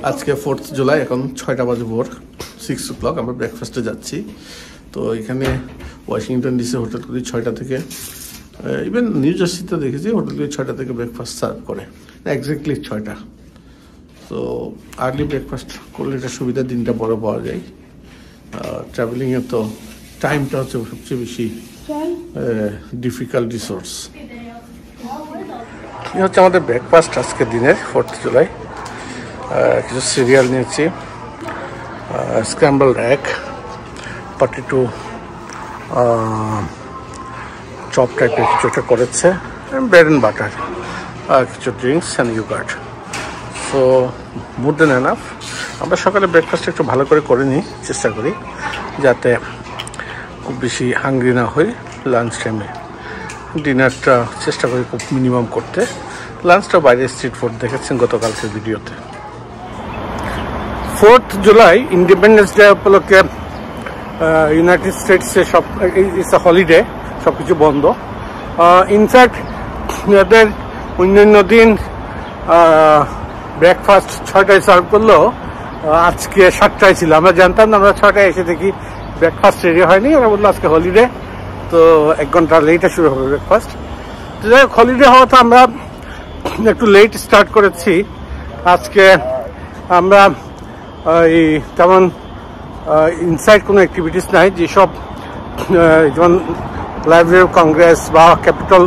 আজকে 4th জুলাই, এখন 6টা বাজে ভোর, 6 o'clock। আমরা ব্রেকফাস্টে যাচ্ছি। তো এখানে ওয়াশিংটন ডিসি হোটেলগুলি 6টা থেকে, ইভেন নিউ জার্সিতে দেখেছি হোটেলগুলি 6টা থেকে ব্রেকফাস্ট সার্ভ করে, এক্স্যাক্টলি 6টা। তো আর্লি ব্রেকফাস্ট করলে এটা সুবিধা, দিনটা বড় পাওয়া যায়। ট্রাভেলিংয়ে তো টাইমটা হচ্ছে সবচেয়ে বেশি ডিফিকাল্ট রিসোর্স। এই হচ্ছে আমাদের ব্রেকফাস্ট আজকে দিনের 4th জুলাই। কিছু সিরিয়াল নিয়েছি, স্ক্র্যাম্বলড এগ, পটেটো চপ টাইপের কিছু একটা করেছে, ব্রেড অ্যান্ড বাটার, কিছু drinks and yogurt. So more than enough. আমরা সকালে ব্রেকফাস্ট একটু ভালো করে নিই, চেষ্টা করি যাতে খুব বেশি হাঙ্গ্রি না হই। লাঞ্চ টাইমে ডিনারটা চেষ্টা করি খুব মিনিমাম করতে। লাঞ্চটা বাইরে স্ট্রিট ফুড দেখেছেন গতকালকের ভিডিওতে। 4th জুলাই ইন্ডিপেন্ডেন্স ডে উপলক্ষে ইউনাইটেড স্টেটসে সব ইটস আ হলিডে, সব কিছু বন্ধ। ইনফ্যাক্ট যাদের অন্যান্য দিন ব্রেকফাস্ট 6টায় সার্ভ করলেও আজকে 7টায় ছিল। আমরা জানতাম না, আমরা 6টায় এসে দেখি ব্রেকফাস্ট রেডি হয়নি। ওরা বললো আজকে হলিডে, তো 1 ঘন্টা লেটে শুরু হবে ব্রেকফাস্ট। তো যাই হোক, হলিডে হওয়াতে আমরা একটু লেট স্টার্ট করেছি আজকে। আমরা এই তেমন ইনসাইড কোনো অ্যাক্টিভিটিস নাই, যেসব যেমন লাইব্রেরি অফ কংগ্রেস বা ক্যাপিটাল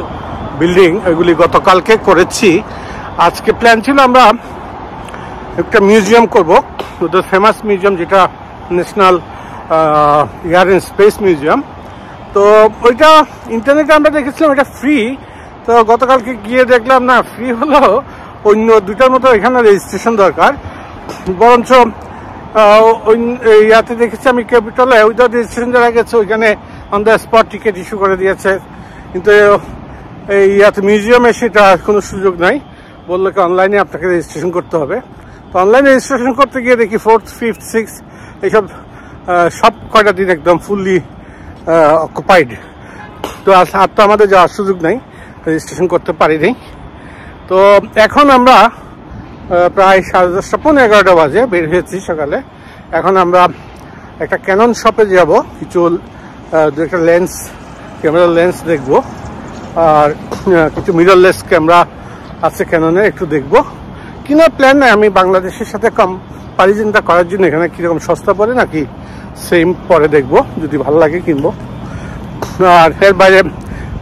বিল্ডিং, এগুলি গতকালকে করেছি। আজকে প্ল্যান ছিল আমরা একটা মিউজিয়াম করবো, ওদের ফেমাস মিউজিয়াম যেটা national air and space museum. তো ওইটা ইন্টারনেটে আমরা দেখেছিলাম এটা ফ্রি। তো গতকালকে গিয়ে দেখলাম না, ফ্রি হলো অন্য 2টার মতো এখানে রেজিস্ট্রেশন দরকার। বরঞ্চ ইয়াতে দেখেছি আমি ক্যাপিটালে ওইটা রেজিস্ট্রেশন যারা গেছে ওইখানে on the spot ticket issue করে দিয়েছে। কিন্তু এই ইয়াতে মিউজিয়ামে সেটা কোনো সুযোগ নাই, বললো কি অনলাইনে আপনাকে রেজিস্ট্রেশন করতে হবে। তো অনলাইনে রেজিস্ট্রেশন করতে গিয়ে দেখি 4th, 5th, 6th এইসব সব কয়টা দিন একদম ফুললি অকুপাইড। তো আর তো আমাদের যাওয়ার সুযোগ নাই, রেজিস্ট্রেশন করতে পারিনি। তো এখন আমরা প্রায় 10:30, 11:30 বাজে বের হয়েছি সকালে। এখন আমরা একটা ক্যানন শপে যাব, কিছু একটা ক্যামেরা লেন্স দেখবো, আর কিছু মিররলেস ক্যামেরা আছে ক্যাননের, একটু দেখবো। কেনার প্ল্যান নাই, আমি বাংলাদেশের সাথে কম্পারিজনটা করার জন্য এখানে কীরকম সস্তা পড়ে নাকি সেম পরে দেখবো, যদি ভালো লাগে কিনবো। আর এর বাইরে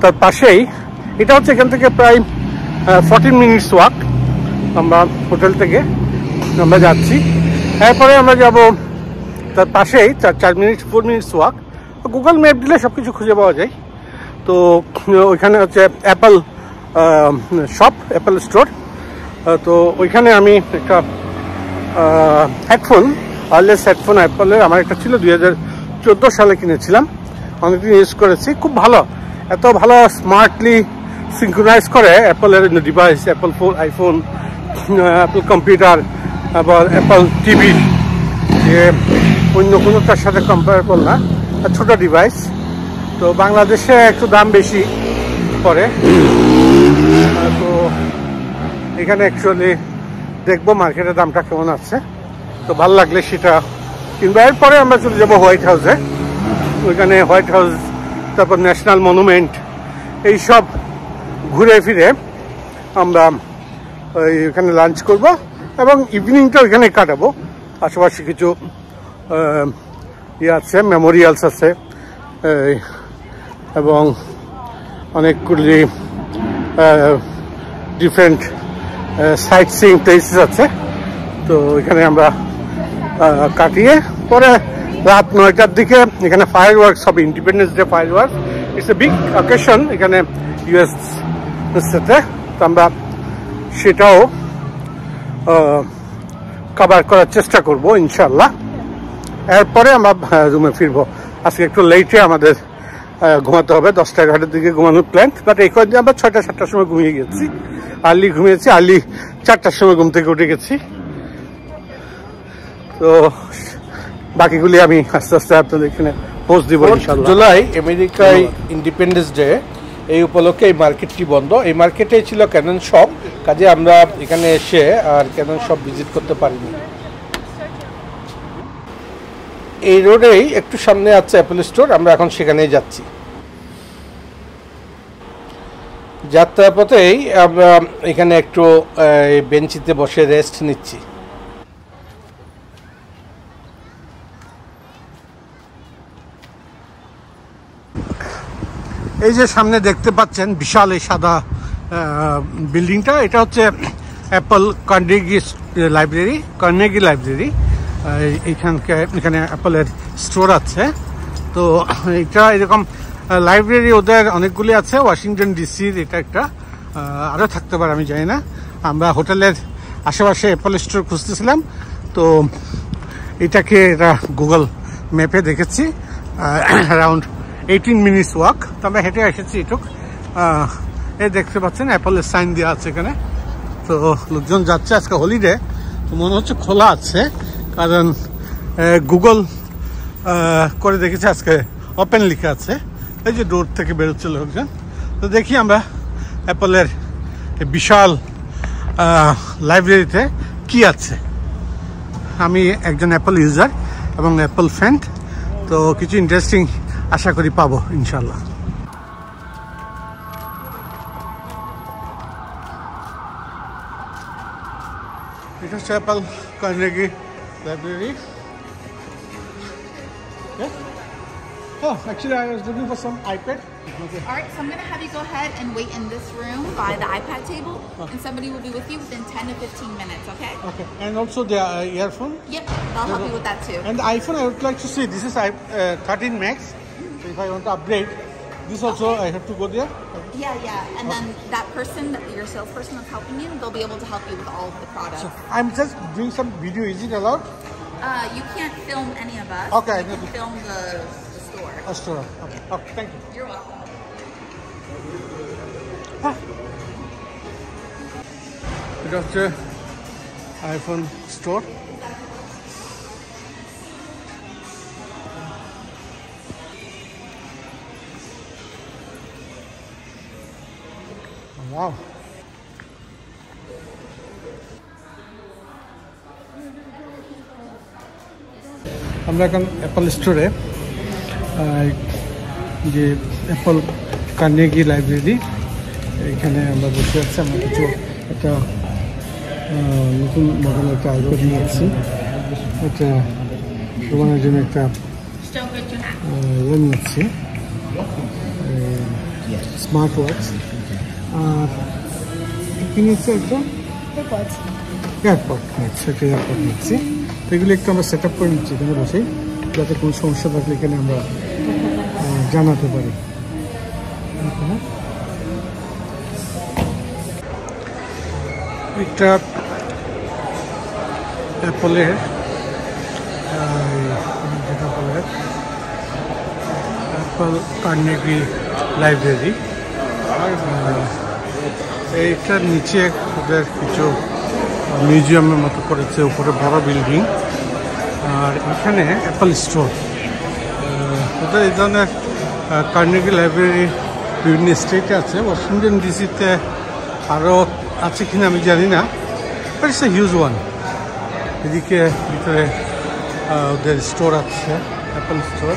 তার পাশেই এটা হচ্ছে এখান থেকে প্রায় 14 মিনিটস ওয়াক। আমরা হোটেল থেকে আমরা যাচ্ছি, এরপরে আমরা যাব তার পাশেই 4 minute 4 minutes walk. Google map দিলে সব কিছু খুঁজে পাওয়া যায়। তো ওইখানে হচ্ছে অ্যাপল শপ, অ্যাপল স্টোর। তো ওইখানে আমি একটা হেডফোন, ওয়্যারলেস হেডফোন অ্যাপলের আমার একটা ছিল, 2014 সালে কিনেছিলাম, অনেকদিন ইউজ করেছি, খুব ভালো। এত ভালো স্মার্টলি সিঙ্ক্রোনাইজ করে অ্যাপলের device, Apple phone, iPhone, Apple computer, আবার অ্যাপল টিভি, যে অন্য কোনোটার সাথে কম্পেয়ারেবল না, ছোটো ডিভাইস। তো বাংলাদেশে একটু দাম বেশি পড়ে। তো এখানে অ্যাকচুয়ালি দেখবো মার্কেটের দামটা কেমন আছে, তো ভালো লাগলে সেটা কিনবো। এরপরে আমরা চলে যাবো হোয়াইট হাউসে। ওইখানে হোয়াইট হাউস, তারপর ন্যাশনাল মনুমেন্ট, এইসব ঘুরে ফিরে আমরা এখানে লাঞ্চ করব এবং ইভিনিংটা ওইখানে কাটাবো। আশেপাশে কিছু ইয়ে আছে, মেমোরিয়ালস আছে এবং অনেকগুলি ডিফারেন্ট সাইট সিইং প্লেসেস আছে। তো এখানে আমরা কাটিয়ে পরে রাত 9টার দিকে এখানে ফায়ার ওয়ার্কস হবে, independence day fire work. It's a big occasion এখানে ইউএস সাথে। তো আমরা সেটাও কভার করার চেষ্টা করব ইনশাল্লাহ। এরপরে আমরা রুমে ফিরবো। আজকে একটু লেটে আমাদের ঘুমাতে হবে, 10টা-11টার দিকে ঘুমানোর প্ল্যান। বাট এই কয়েকদিন আমরা 6টা-7টার সময় ঘুমিয়ে গেছি, আর্লি ঘুমিয়েছি, আর্লি 4টার সময় ঘুম থেকে উঠে গেছি। তো বাকিগুলি আমি আস্তে আস্তে আপনাদের এখানে পোস্ট দিব ইনশাআল্লাহ। জুলাই আমেরিকায় ইন্ডিপেন্ডেন্স ডে, এই উপলক্ষে এই মার্কেটটি বন্ধ। এই মার্কেটে ছিল ক্যানন শপ, কাজে আমরা এখানে এসে আর ক্যানন শপ ভিজিট করতে পারিনি। এই রোডেই একটু সামনে আছে অ্যাপল স্টোর, আমরা এখন সেখানেই যাচ্ছি। যাত্রার পথেই আমরা এখানে একটু বেঞ্চিতে বসে রেস্ট নিচ্ছি। এই যে সামনে দেখতে পাচ্ছেন বিশাল এই সাদা বিল্ডিংটা, এটা হচ্ছে অ্যাপল কার্নেগি লাইব্রেরি। এখানে অ্যাপলের স্টোর আছে। তো এটা এরকম লাইব্রেরি ওদের অনেকগুলি আছে। ওয়াশিংটন ডিসির এটা একটা, আরও থাকতে পারে আমি জানি না। আমরা হোটেলের আশেপাশে অ্যাপল স্টোর খুঁজতেছিলাম, তো এটাকে এটা গুগল ম্যাপে দেখেছি অ্যারাউন্ড 18 মিনিটস ওয়াক। তো আমরা হেঁটে এসেছি এটুক। এই দেখতে পাচ্ছেন অ্যাপলের সাইন দেওয়া আছে এখানে। তো লোকজন যাচ্ছে, আজকে হলিডে, তো মনে হচ্ছে খোলা আছে, কারণ গুগল করে দেখেছি আজকে ওপেন লেখা আছে। এই যে ডোর থেকে বেরোচ্ছে লোকজন। তো দেখি আমরা অ্যাপলের বিশাল লাইব্রেরিতে কি আছে। আমি একজন অ্যাপল ইউজার এবং অ্যাপল ফ্যান, তো কিছু ইন্টারেস্টিং আশা করি পাবো ইনশাল্লাহ। এটা হচ্ছে Apple Carnegie library. Oh, actually, I was looking for some iPad. Okay. All right, so I'm going to have you go ahead and wait in this room by the iPad table, and somebody will be with you within 10 to 15 minutes, okay? Okay, and also the earphone? Yep, they'll help you with that too. And the iPhone, I would like to see, this is 13 Max. So if I want to upgrade, this also I have to go there? Yeah, and then that person, your salesperson that's helping you, they'll be able to help you with all of the products. So I'm just doing some video, is it allowed? You can't film any of us. Okay, you can film the store. A store, okay. Okay, thank you. You're welcome. It was the iPhone store. Wow. আমরা এখন Apple স্টোরে, যে Apple Carnegie library, এখানে আমরা বসে আছি। আমরা কিছু একটা নতুন মডেলের একটা আইপ্যাড নিয়েছি। এটা তোমার জন্য একটা ইয়ে নিয়েছি, স্মার্ট ওয়াচ। আর কি নিচ্ছি একটা এয়ারপড নিচ্ছি, একটা এয়ারপড নিচ্ছি। তো এগুলো একটু আমরা সেট আপ করে নিচ্ছি এখানে বসেই, যাতে কোনো সমস্যা থাকলে এখানে আমরা জানাতে পারি। এটা অ্যাপলের অ্যাপল কার্নেগি লাইব্রেরি। এইটার নিচে ওদের কিছু মিউজিয়ামের মতো করেছে, উপরে বড় বিল্ডিং। আর এখানে অ্যাপল স্টোর। ওদের এই ধরনের কার্নেগি লাইব্রেরি বিভিন্ন স্টেটে আছে। ওয়াশিংটন ডিসিতে আরও আছে কিনা আমি জানি না, but it's a huge one. এদিকে ভিতরে ওদের স্টোর আছে, অ্যাপল স্টোর,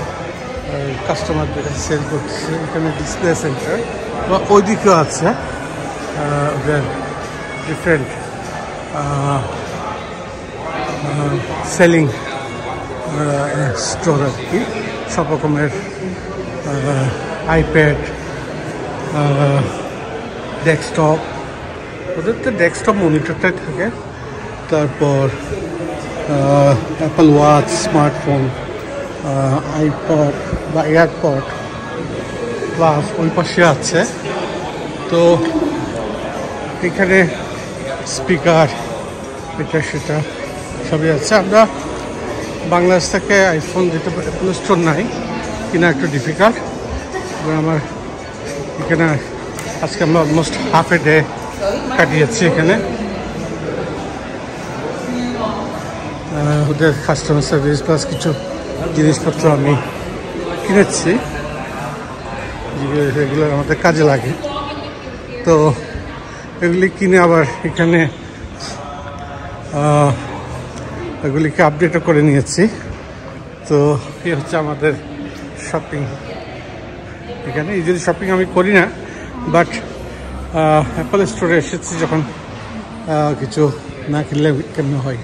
কাস্টমারদের সেল করছে। এখানে ডিসপ্লে সেন্টার, বা ওই দিকেও আছে ওদের ডিফারেন্ট সেলিং স্টোর আর কি। সব রকমের আইপ্যাড, ডেস্কটপ, ওদের তো ডেস্কটপ মনিটরটাই থাকে। তারপর অ্যাপল ওয়াচ, স্মার্টফোন, আইপড বা এয়ারপড প্লাস ওই পাশে আছে। তো এখানে স্পিকার, এটা সেটা সবই আছে। আমরা বাংলাদেশ থেকে আইফোন যেতে অ্যাপল স্টোর নাই, কিনা একটু ডিফিকাল্ট। আমার এখানে আজকে আমরা অলমোস্ট হাফ এ ডে কাটিয়েছি এখানে। ওদের কাস্টমার সার্ভিস প্লাস কিছু জিনিসপত্র আমি কিনেছি, যেগুলো আমাদের কাজে লাগে। তো এগুলি কিনে আবার এখানে এগুলিকে আপডেটও করে নিয়েছি। তো এই হচ্ছে আমাদের শপিং। এখানে ইউজুয়ালি শপিং আমি করি না, বাট অ্যাপল স্টোরে এসেছি যখন কিছু না কিনলে কেমন হয়।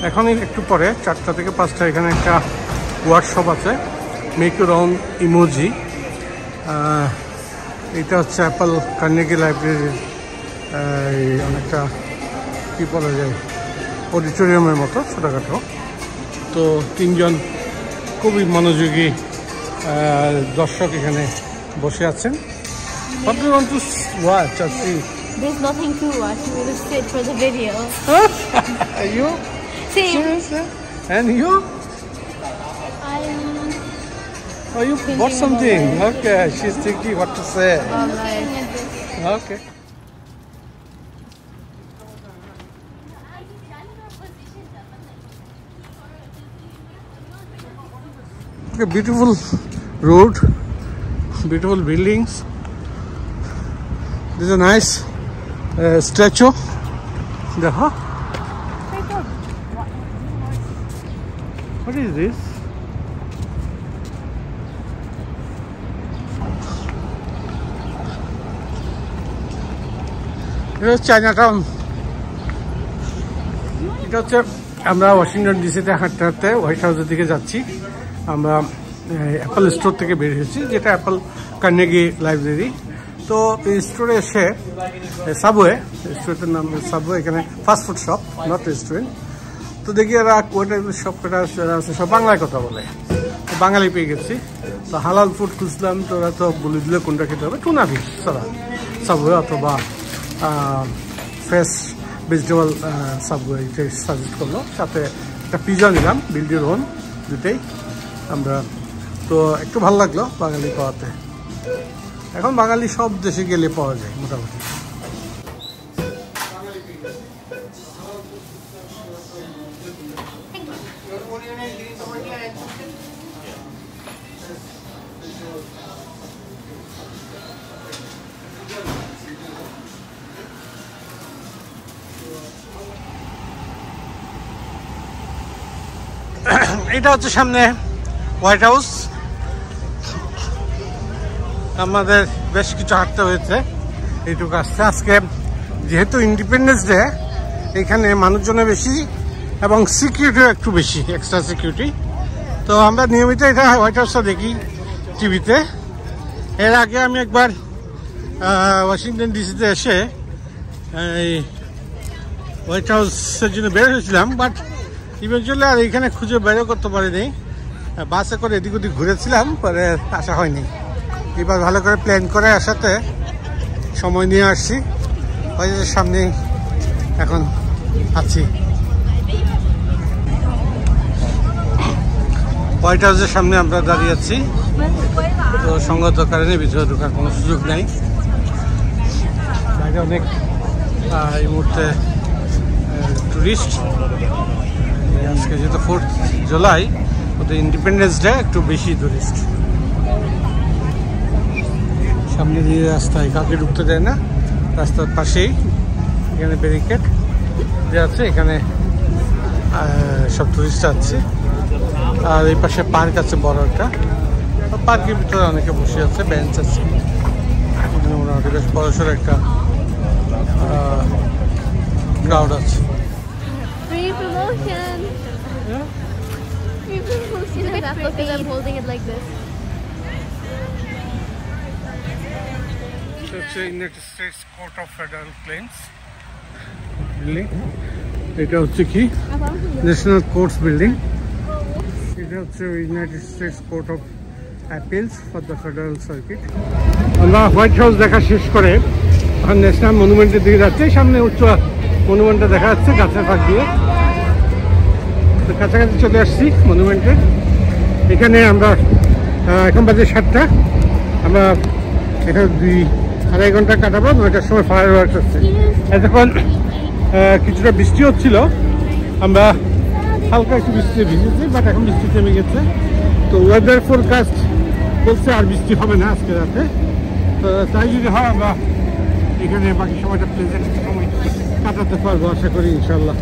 এখনই একটু পরে 4টা থেকে 5টা এখানে একটা ওয়ার্কশপ আছে, মেক ইউর ওন ইমোজি। এটা হচ্ছে অ্যাপল কার্নেগি লাইব্রেরির অনেকটা কী বলা যায় অডিটোরিয়ামের মতো ছোটোখাটো। তো 3জন খুবই মনোযোগী দর্শক এখানে বসে আছেন। What do you want to watch or see? There's nothing to watch. We will sit for the video. You? Same. Seriously? And you? I'm Oh, you bought something. Okay, she's thinking what to say. alright. Okay. A beautiful road, beautiful buildings. There's a nice statue. What is this? এটা হচ্ছে Chinatown. এটা হচ্ছে আমরা Washington ডিসিতে হাঁটতে হাঁটতে white হাউসের দিকে যাচ্ছি। আমরা অ্যাপল স্টোর থেকে বের হয়েছি, যেটা অ্যাপল কার্নেগি লাইব্রেরি। তো এই স্টোরে এসে সাবওয়ে, রেস্টুরেন্টের নাম সাবওয়ে, এখানে ফাস্টফুড শপ, নট রেস্টুরেন্ট। তো দেখি এরা কোয়াটার সব কটা আছে সব বাংলায় কথা বলে, তো বাঙালি পেয়ে গেছি। তো হালাল ফুড খুঁজলাম, তো ওরা তো বলে দিলে কোনটা খেতে হবে, টুনা ফিশ সারা সাবওয়ে অথবা ফ্রেশ ভেজিটেবল সাবওয়ে এটা সাজেস্ট করলো। সাথে একটা পিজা নিলাম, বিল্ড ইউর ওন, দুটোই আমরা। তো একটু ভালো লাগলো বাঙালি পাওয়াতে। এখন বাঙালি সব দেশে গেলে পাওয়া যায় মোটামুটি। এটা হচ্ছে সামনে হোয়াইট হাউস। আমাদের বেশ কিছু হাঁটতে হয়েছে এইটুকু আসতে। আজকে যেহেতু ইন্ডিপেন্ডেন্স ডে, এখানে মানুষজনের বেশি এবং সিকিউরিটিও একটু বেশি, এক্সট্রা সিকিউরিটি। তো আমরা নিয়মিত এটা হোয়াইট হাউসটা দেখি টিভিতে। এর আগে আমি একবার ওয়াশিংটন ডিসিতে এসে এই হোয়াইট হাউসের জন্য বের হয়েছিলাম, বাট ইভেনচুয়ালি আর এইখানে খুঁজে বেরো করতে পারিনি। বাসে করে এদিক ওদিক ঘুরেছিলাম, পরে আসা হয়নি। এবার ভালো করে প্ল্যান করে আসাতে সময় নিয়ে আসছি। হোয়াইট সামনেই এখন আছি। হোয়াইট হাউসের সামনে আমরা দাঁড়িয়ে আছি। তো সঙ্গত কারণে ভিতরে ঢোকার কোনো সুযোগ নেই। বাইরে অনেক এই মুহূর্তে টুরিস্ট। আজকে যেহেতু 4th জুলাই, ওদের ইন্ডিপেন্ডেন্স ডে, একটু বেশি টুরিস্ট। সামনে দিয়ে রাস্তায় কাউকে ঢুকতে দেয় না, রাস্তার পাশেই এখানে ব্যারিকেড দেওয়া আছে, এখানে সব টুরিস্ট আছে। আর এই পাশে পার্ক আছে বড় একটা, পার্কের ভিতরে অনেকে বসে আছে, বেঞ্চ আছে। মোটামুটি বেশ বড়সড় একটা ক্রাউড আছে। Free promotion. Yeah? Free promotion. Because I'm holding it like this. হচ্ছে United states court of federal claims building. এটা হচ্ছে কি ন্যাশনাল কোর্টস বিল্ডিং। এটা হচ্ছে United states court of appeals for the federal circuit. আমরা white house দেখা শেষ করে এখন ন্যাশনাল মনুমেন্টের দিকে যাচ্ছি। সামনে উচ্চ মনুমেন্টটা দেখা যাচ্ছে গাছের ফাঁক দিয়ে। তো কাছাকাছি চলে আসছি মনুমেন্টের। এখানে আমরা এখন বাজে 7টা, আমরা এখানে 2-2.5 ঘন্টা কাটাবো। 9টার সময় ফায়ার ওয়ার্কস আসছে। এতক্ষণ কিছুটা বৃষ্টি হচ্ছিল, আমরা হালকা একটু বৃষ্টিতে ভিজেছি, বাট এখন বৃষ্টি থেমে গেছে। তো ওয়েদার ফোরকাস্ট বলছে আর বৃষ্টি হবে না আজকে রাতে। তো তাই যদি হয় আমরা এখানে বাকি সময়টা প্লেজেন্ট সময় কাটাতে পারবো আশা করি ইনশাল্লাহ।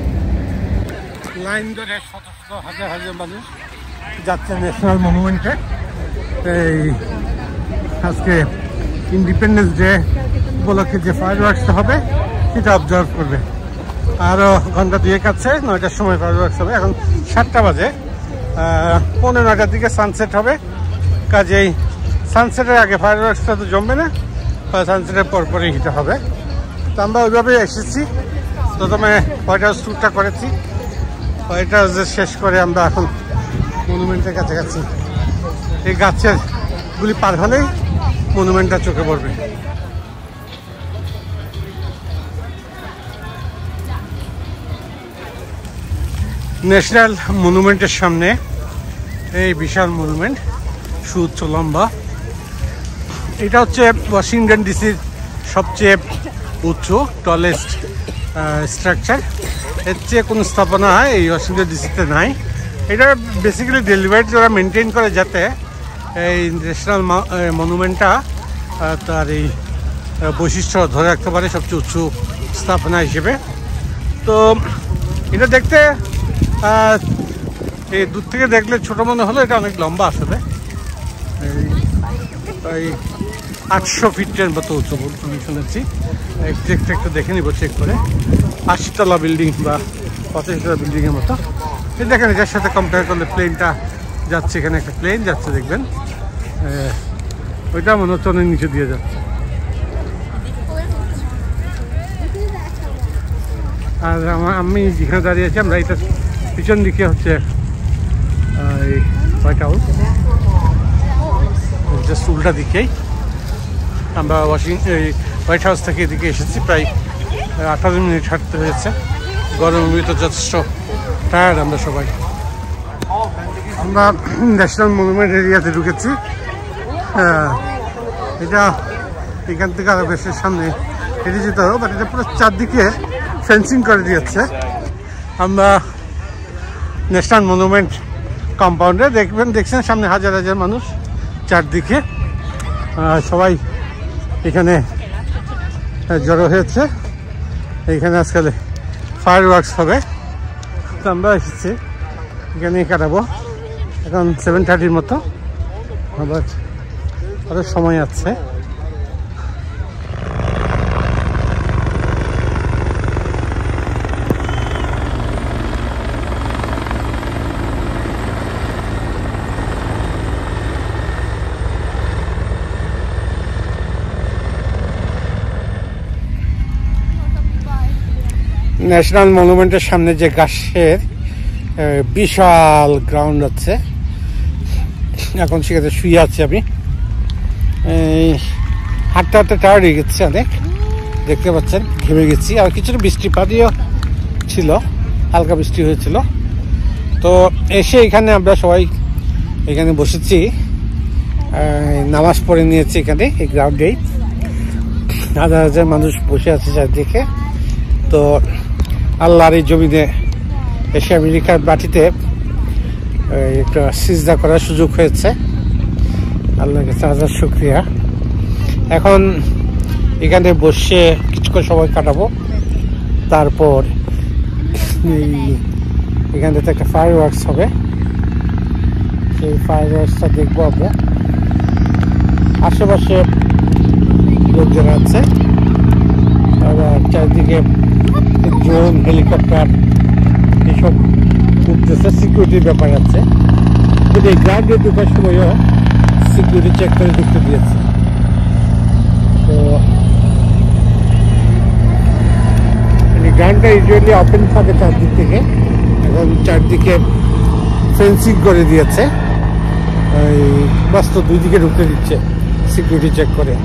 লাইন ধরে শত শত হাজার হাজার মানুষ যাচ্ছে ন্যাশনাল মনুমেন্টে। এই আজকে ইন্ডিপেন্ডেন্স ডে উপলক্ষে যে ফায়ার ওয়ার্কসটা হবে সেটা অবজার্ভ করবে। আরও ঘন্টা দুয়েক আছে, 9টার সময় ফায়ার ওয়ার্কস হবে। এখন 7টা বাজে, 9:15 দিকে সানসেট হবে। কাজেই সানসেটের আগে ফায়ার ওয়ার্কসটা তো জমবে না, সানসেটের পরপরই হিটা হবে। তো আমরা ওইভাবেই এসেছি। প্রথমে হোয়াইট হাউস ট্যুরটা করেছি, হোয়াইট হাউস শেষ করে আমরা এখন মনুমেন্টের কাছাকাছি। এই গাছের গুলি পার হলেই মনুমেন্টটা চোখে পড়বে। ন্যাশনাল মনুমেন্টের সামনে এই বিশাল মনুমেন্ট, সুউচ্চ লম্বা। এটা হচ্ছে ওয়াশিংটন ডিসির সবচেয়ে উচ্চ টলেস্ট স্ট্রাকচার। এর চেয়ে কোনো স্থাপনা এই ওয়াশিংটন ডিসিতে নাই। এটা বেসিক্যালি ডেলিভারি যারা মেনটেন করে যাতে এই ন্যাশনাল মনুমেন্টটা তার এই বৈশিষ্ট্য ধরে রাখতে পারে সবচেয়ে উঁচু স্থাপনা হিসেবে। তো এটা দেখতে এই দূর থেকে দেখলে ছোট মনে হলো, এটা অনেক লম্বা আসলে। এই 800 ফিটের মতো উঁচু আমি শুনেছি। একটু দেখে নিব চেক করে। 80 তলা বিল্ডিং বা 85 তলা বিল্ডিংয়ের মতো। এই দেখেন, এটার সাথে কম্পেয়ার করলে প্লেনটা যাচ্ছে, এখানে একটা প্লেন যাচ্ছে দেখবেন, ওইটা মনে হচ্ছে অনেক নিচে দিয়ে যাচ্ছে। আর আমি যেখানে দাঁড়িয়ে আছি, আমরা এটা পিছন দিকে হচ্ছে এই হোয়াইট হাউস, জাস্ট উল্টা দিকেই। আমরা এই হোয়াইট হাউস থেকে এদিকে এসেছি, প্রায় 18 মিনিট হাঁটতে হয়েছে। গরমের তো যথেষ্ট টায়ার্ড আমরা সবাই। আমরা ন্যাশনাল মনুমেন্ট এরিয়াতে ঢুকেছি। এটা এখান থেকে আরো বেশের সামনে হেঁটে যেতে হবে, বাট এটা পুরো চারদিকে ফেন্সিং করে দিয়েছে। আমরা ন্যাশনাল মনুমেন্ট কম্পাউন্ডে দেখছেন সামনে হাজার হাজার মানুষ চারদিকে, সবাই এখানে জড়ো হয়েছে। এইখানে আজকাল ফায়ার ওয়ার্কস হবে। তো আমরা এসেছি এখানেই কাটাবো। এখন 7:30 মতো, আবার আরও সময় আছে। ন্যাশনাল মনুমেন্টের সামনে যে ঘাসের বিশাল গ্রাউন্ড আছে, এখন সেখানে শুয়ে আছি আমি। হাঁটতে হাঁটতে টায়ার্ড হয়ে গেছে অনেক, দেখতে পাচ্ছেন ঘেমে গেছি। আর কিছুটা বৃষ্টিপাতও ছিল, হালকা বৃষ্টি হয়েছিল। তো এসে এখানে আমরা সবাই এখানে বসেছি, নামাজ পড়ে নিয়েছি এখানে এই গ্রাউন্ডেই। হাজার হাজার মানুষ বসে আছে চারদিকে। তো আল্লাহর এই জমিনে এসে আমেরিকার মাটিতে একটা সিজদা করার সুযোগ হয়েছে, আল্লাহর কাছে হাজার শুকরিয়া। এখন এখানে বসে কিছুক্ষণ সময় কাটাবো, তারপর এখান থেকে একটা ফায়ার ওয়ার্কস হবে, সেই ফায়ার ওয়ার্কসটা দেখবো আমরা। আশেপাশে লোকজন আছে, আবার চারিদিকে ড্রোন, হেলিকপ্টার এসব উঠতেছে, সিকিউরিটির ব্যাপার আছে। কিন্তু এই গ্রাউন্ডে ঢোকার সময়ও সিকিউরিটি চেক করে ঢুকতে দিয়েছে। তো এই গ্রাউন্ডটা ইউজুয়ালি ওপেন থাকে চারদিক থেকে, এখন চারদিকে ফেন্সিং করে দিয়েছে। এই বাস তো 2 দিকে ঢুকতে দিচ্ছে সিকিউরিটি চেক করে।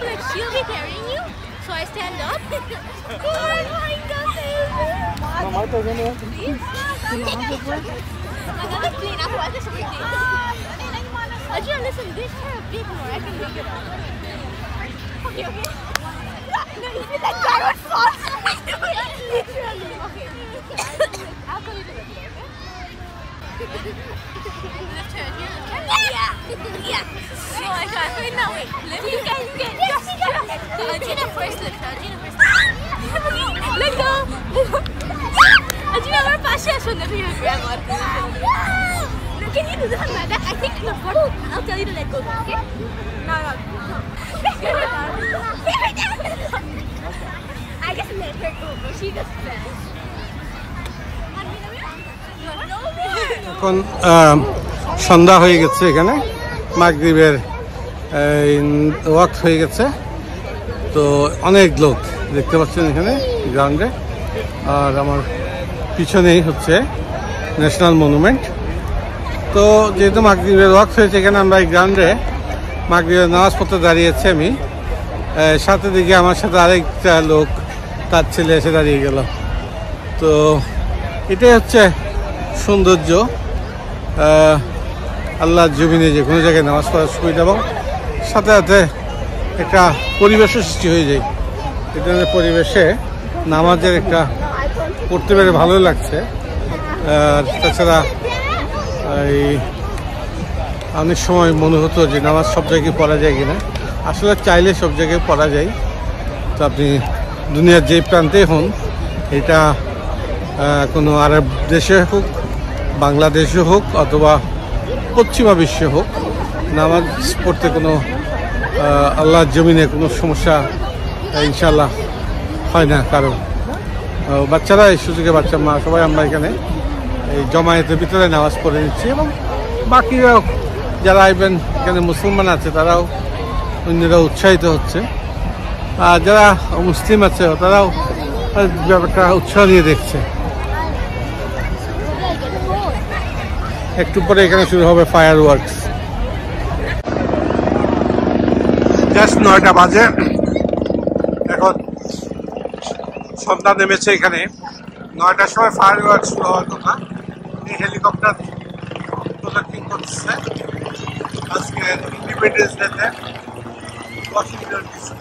Like she'll be carrying you, so I stand up. Oh my God, please. Another plane. Aku ada seperti itu. Ajun, listen, this chair a bit more. I can make it up. Okay, okay. No, you feel like God was false. Literally. Okay. I'll call you the left, okay? Left turn. Yeah. Yeah. Oh my God. Wait, no, wait. You can. Yes, you can. Ajuna first lift. Ajuna first lift. Let go. Ajuna, we're pasha. So never your grandma. Can you do this on my back? I think in the front, I'll tell you to let go, okay? No. I just let her go, but she just fell. এখন সন্ধ্যা হয়ে গেছে, এখানে মাগরিবের ওয়াক্ত হয়ে গেছে। তো অনেক লোক দেখতে পাচ্ছেন এখানে গ্রাউন্ডে, আর আমার পিছনেই হচ্ছে ন্যাশনাল মনুমেন্ট। তো যেহেতু মাগরিবের ওয়াক্ত হয়েছে, এখানে আমরা এই গ্রাউন্ডে মাগরিবের নামাজ পড়তে দাঁড়িয়েছি আমি, সাথে দিকে আমার সাথে আরেকটা লোক, তার ছেলে এসে দাঁড়িয়ে গেল। তো এটাই হচ্ছে সৌন্দর্য, আল্লাহর জমিনে যে কোনো জায়গায় নামাজ পড়ার সুবিধা, এবং সাথে সাথে একটা পরিবেশও সৃষ্টি হয়ে যায়। এই ধরনের পরিবেশে নামাজের একটা পড়তে পেরে ভালো লাগছে। আর তাছাড়া এই অনেক সময় মনে হতো যে নামাজ সব জায়গায় পড়া যায় কিনা, আসলে চাইলে সব জায়গায় পড়া যায়। তো আপনি দুনিয়ার যে প্রান্তে হন, এটা কোনো আরব দেশে হোক, বাংলাদেশে হোক, অথবা পশ্চিমা বিশ্বে হোক, নামাজ পড়তে কোনো আল্লাহর জমিনে কোনো সমস্যা ইনশাল্লাহ হয় না। কারণ বাচ্চারা, এই সুযোগে বাচ্চা মা সবাই আমরা এখানে এই জমায়েতের ভিতরে নামাজ পড়ে নিচ্ছি, এবং বাকিরাও যারা আইবেন এখানে মুসলমান আছে তারাও, অন্যরাও উৎসাহিত হচ্ছে, আর যারা মুসলিম আছে তারাও ব্যাপারটা উৎসাহ নিয়ে দেখছে। একটু পরে এখানে শুরু হবে ফায়ার ওয়ার্কস। জাস্ট 9টা বাজে, এখন সন্ধ্যা নেমেছে এখানে। 9টার সময় ফায়ার ওয়ার্কস শুরু হওয়ার কথা। এই হেলিকপ্টার প্রজেক্টিং করতেছে আজকে ইন্ডিপেন্ডেন্স ডেতে ওয়াশিংটন ডিসি।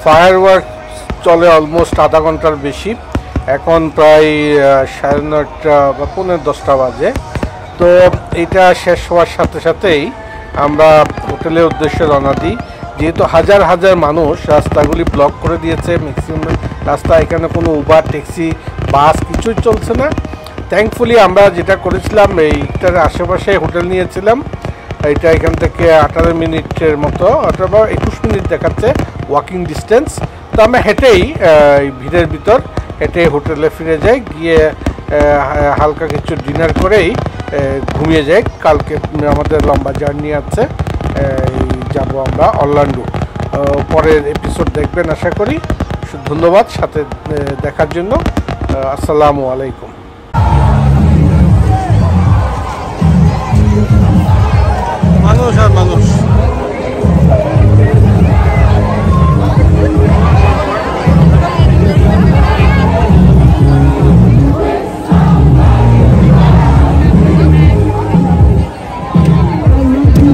ফায়ারওয়ার্ক চলে অলমোস্ট আধা ঘন্টার বেশি। এখন প্রায় 9:30 বা 9:45 বাজে। তো এটা শেষ হওয়ার সাথে সাথেই আমরা হোটেলের উদ্দেশ্যে রওনা দিই। যেহেতু হাজার হাজার মানুষ রাস্তাগুলি ব্লক করে দিয়েছে, ম্যাক্সিমাম রাস্তা, এখানে কোনো উবার, ট্যাক্সি, বাস কিছুই চলছে না। থ্যাঙ্কফুলি আমরা যেটা করেছিলাম এইটার আশেপাশে হোটেল নিয়েছিলাম। এটা এখান থেকে 18 মিনিটের মতো অথবা 21 মিনিট দেখাচ্ছে ওয়াকিং ডিস্টেন্স। তো আমরা হেঁটেই ভিড়ের ভিতর হেঁটে হোটেলে ফিরে যাই, গিয়ে হালকা কিছু ডিনার করেই ঘুমিয়ে যাই। কালকে আমাদের লম্বা জার্নি আছে, যাব আমরা অরল্যান্ডো। পরের এপিসোড দেখবেন আশা করি। ধন্যবাদ সাথে দেখার জন্য। আসসালামু আলাইকুম। মানুষ আর মানুষ।